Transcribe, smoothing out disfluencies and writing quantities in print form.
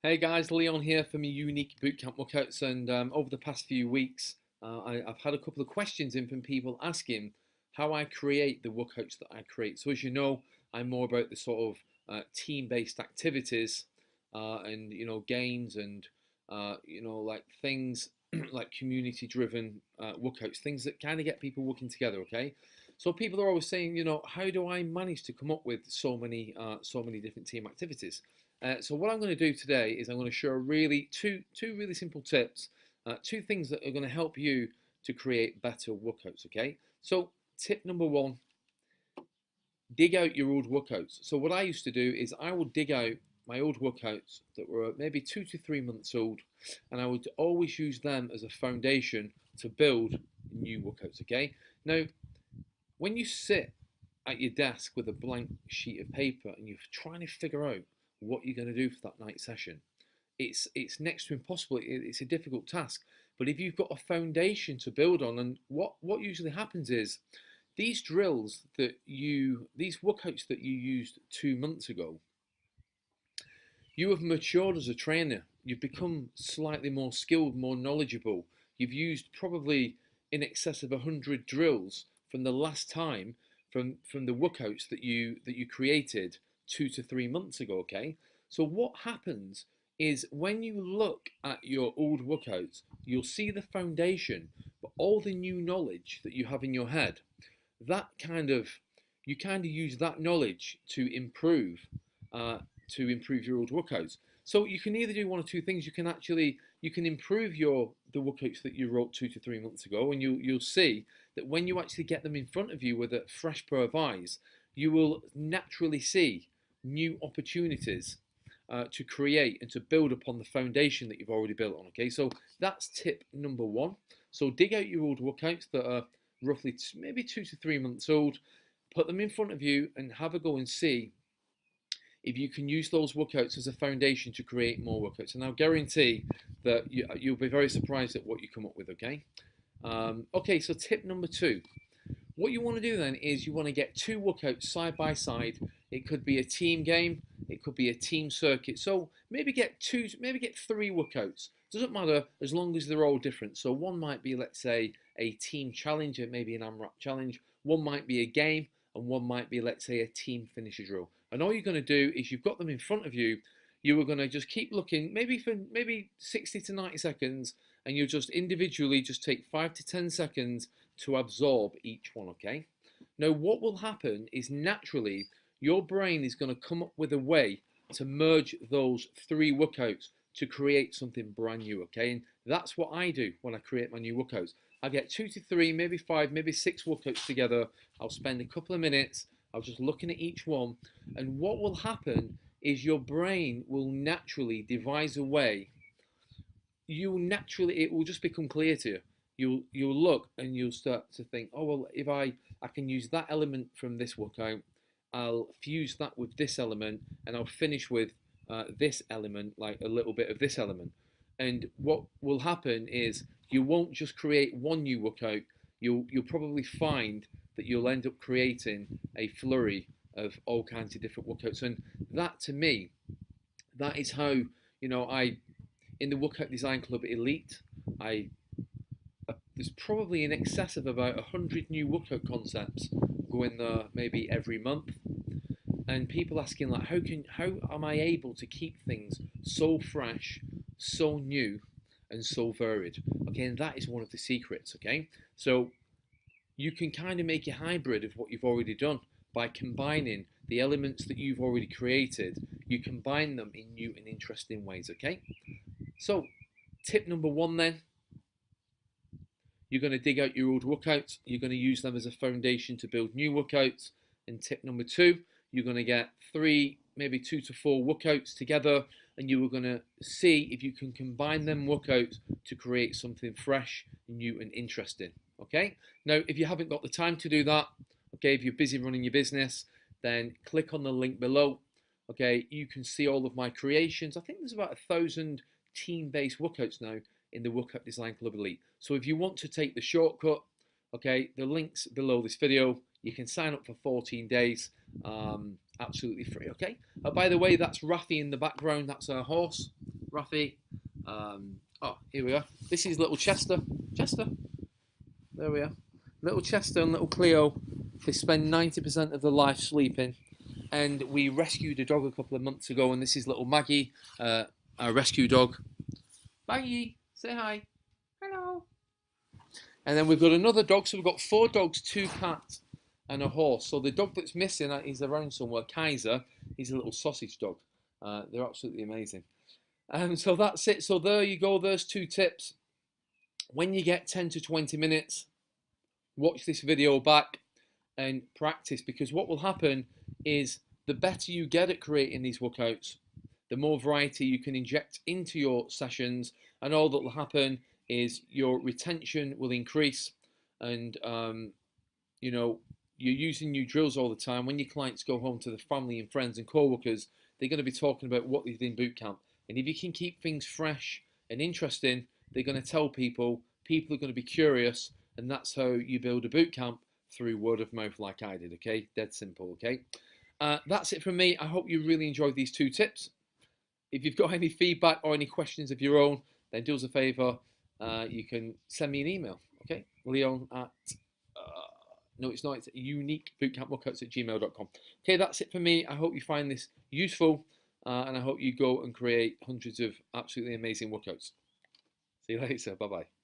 Hey guys, Leon here from Unique Bootcamp Workouts, and over the past few weeks, I've had a couple of questions in from people asking how I create the workouts that I create. So as you know, I'm more about the sort of team-based activities, and games and like things like community-driven workouts, things that kind of get people working together. Okay, so people are always saying, how do I manage to come up with so many different team activities? So what I'm going to do today is I'm going to show really two really simple tips, two things that are going to help you to create better workouts. Okay, so tip number one: dig out your old workouts. So what I used to do is I would dig out my old workouts that were maybe 2 to 3 months old, and I would always use them as a foundation to build new workouts. Okay, now when you sit at your desk with a blank sheet of paper and you're trying to figure out what you're going to do for that night session, it's next to impossible. It's a difficult task. But if you've got a foundation to build on, and what usually happens is these workouts that you used 2 months ago, you have matured as a trainer. You've become slightly more skilled, more knowledgeable. You've used probably in excess of 100 drills from the last time, from the workouts that you created 2 to 3 months ago. Okay, so what happens is when you look at your old workouts, you'll see the foundation, but all the new knowledge that you have in your head, that kind of you kind of use that knowledge uh, to improve your old workouts. So you can either do one or two things. You can improve the workouts that you wrote 2 to 3 months ago, and you'll see that when you actually get them in front of you with a fresh pair of eyes, you will naturally see new opportunities to create and to build upon the foundation that you've already built on. Okay, so that's tip number one. So dig out your old workouts that are roughly maybe 2 to 3 months old, put them in front of you, and have a go and see if you can use those workouts as a foundation to create more workouts. And I'll guarantee that you'll be very surprised at what you come up with. Okay. Okay. So tip number two: what you want to do then is you want to get two workouts side by side. It could be a team game, it could be a team circuit. So maybe get three workouts. Doesn't matter as long as they're all different. So one might be, let's say, a team challenge, maybe an AMRAP challenge. One might be a game, and one might be, let's say, a team finisher drill. And all you're going to do is you've got them in front of you. You are going to just keep looking, maybe for 60 to 90 seconds, and you'll just individually just take 5 to 10 seconds to absorb each one. Okay, now what will happen is naturally your brain is going to come up with a way to merge those three workouts to create something brand new. Okay, and that's what I do when I create my new workouts. I get 2 to 3, maybe 5, maybe 6 workouts together. I'll spend a couple of minutes, I'll just looking at each one, and what will happen is your brain will naturally devise a way. It will just become clear to you. You'll look and you'll start to think, oh well, if I can use that element from this workout, I'll fuse that with this element, and I'll finish with this element, like a little bit of this element. And what will happen is you won't just create one new workout. You'll probably find that you'll end up creating a flurry of all kinds of different workouts. And that, to me, that is how I in the Workout Design Club Elite, I there's probably in excess of about 100 new workout concepts going there maybe every month, and people asking like, how am I able to keep things so fresh, so new, and so varied? Okay, and that is one of the secrets. Okay, so you can kind of make a hybrid of what you've already done by combining the elements that you've already created. You combine them in new and interesting ways. Okay, so tip number one then: you're going to dig out your old workouts, you're going to use them as a foundation to build new workouts. And tip number two: you're going to get three, maybe 2 to 4 workouts together, and you are going to see if you can combine them workouts to create something fresh, new, and interesting. Okay, now if you haven't got the time to do that, okay, if you're busy running your business, then click on the link below. Okay, you can see all of my creations. I think there's about 1,000 team-based workouts now in the Workout Design Club Elite. So if you want to take the shortcut, okay, the link's below this video. You can sign up for 14 days, absolutely free. Okay. By the way, that's Rafi in the background. That's our horse. Rafi. Oh, here we are. This is little Chester. Chester. There we are. Little Chester and little Cleo. They spend 90% of their life sleeping. And we rescued a dog a couple of months ago, and this is little Maggie, our rescue dog. Maggie, say hi. Hello. And then we've got another dog, so we've got 4 dogs, 2 cats, and a horse. So the dog that's missing is around somewhere, Kaiser. He's a little sausage dog. They're absolutely amazing. So that's it. So there you go. There's 2 tips. When you get 10 to 20 minutes, watch this video back and practice, because what will happen is the better you get at creating these workouts, the more variety you can inject into your sessions, and all that will happen is your retention will increase, and you know, you're using new drills all the time. When your clients go home to their family and friends and co-workers, they're going to be talking about what they did in boot camp. And if you can keep things fresh and interesting, they're going to tell people. People are going to be curious, and that's how you build a boot camp, through word of mouth, like I did. Okay, dead simple. Okay, that's it from me. I hope you really enjoyed these 2 tips. If you've got any feedback or any questions of your own, then do us a favor. You can send me an email. Okay, Leon at no, it's not. It's uniquebootcampworkouts@gmail.com. Okay, that's it for me. I hope you find this useful, and I hope you go and create hundreds of absolutely amazing workouts. See you later. Bye bye.